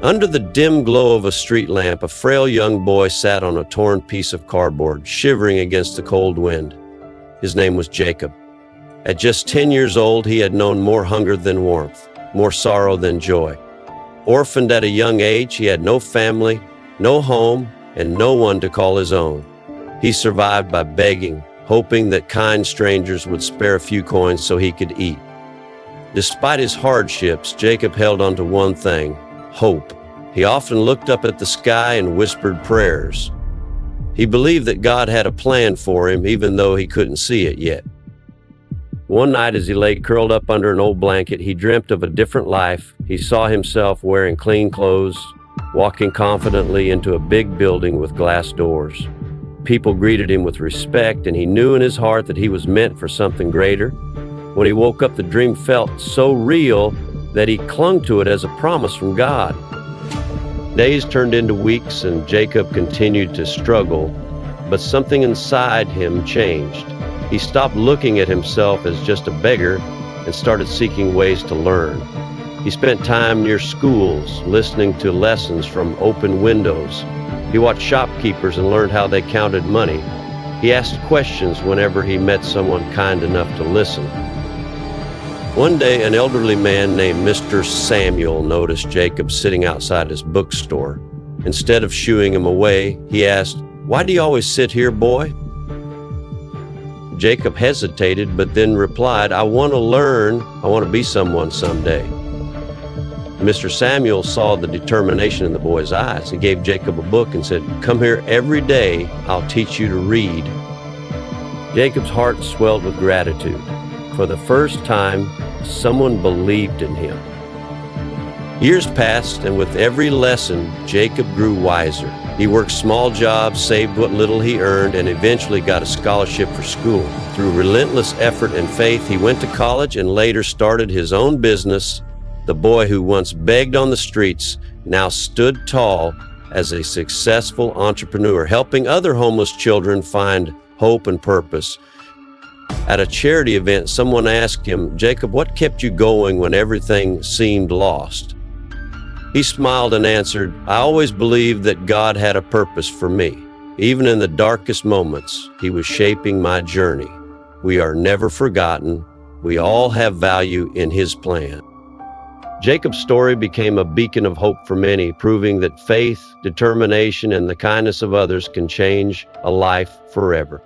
Under the dim glow of a street lamp, a frail young boy sat on a torn piece of cardboard, shivering against the cold wind. His name was Jacob. At just 10 years old, he had known more hunger than warmth, more sorrow than joy. Orphaned at a young age, he had no family, no home, and no one to call his own. He survived by begging, hoping that kind strangers would spare a few coins so he could eat. Despite his hardships, Jacob held on to one thing: hope. He often looked up at the sky and whispered prayers. He believed that God had a plan for him, even though he couldn't see it yet. One night, as he lay curled up under an old blanket, he dreamt of a different life. He saw himself wearing clean clothes, walking confidently into a big building with glass doors. People greeted him with respect, and he knew in his heart that he was meant for something greater. When he woke up, the dream felt so real that he clung to it as a promise from God. Days turned into weeks, and Jacob continued to struggle, but something inside him changed. He stopped looking at himself as just a beggar and started seeking ways to learn. He spent time near schools, listening to lessons from open windows. He watched shopkeepers and learned how they counted money. He asked questions whenever he met someone kind enough to listen. One day, an elderly man named Mr. Samuel noticed Jacob sitting outside his bookstore. Instead of shooing him away, he asked, "Why do you always sit here, boy?" Jacob hesitated, but then replied, "I want to learn. I want to be someone someday." Mr. Samuel saw the determination in the boy's eyes. He gave Jacob a book and said, "Come here every day. I'll teach you to read." Jacob's heart swelled with gratitude. For the first time, someone believed in him. Years passed, and with every lesson, Jacob grew wiser. He worked small jobs, saved what little he earned, and eventually got a scholarship for school. Through relentless effort and faith, he went to college and later started his own business. The boy who once begged on the streets now stood tall as a successful entrepreneur, helping other homeless children find hope and purpose. At a charity event, someone asked him, "Jacob, what kept you going when everything seemed lost?" He smiled and answered, "I always believed that God had a purpose for me. Even in the darkest moments, He was shaping my journey. We are never forgotten. We all have value in His plan." Jacob's story became a beacon of hope for many, proving that faith, determination, and the kindness of others can change a life forever.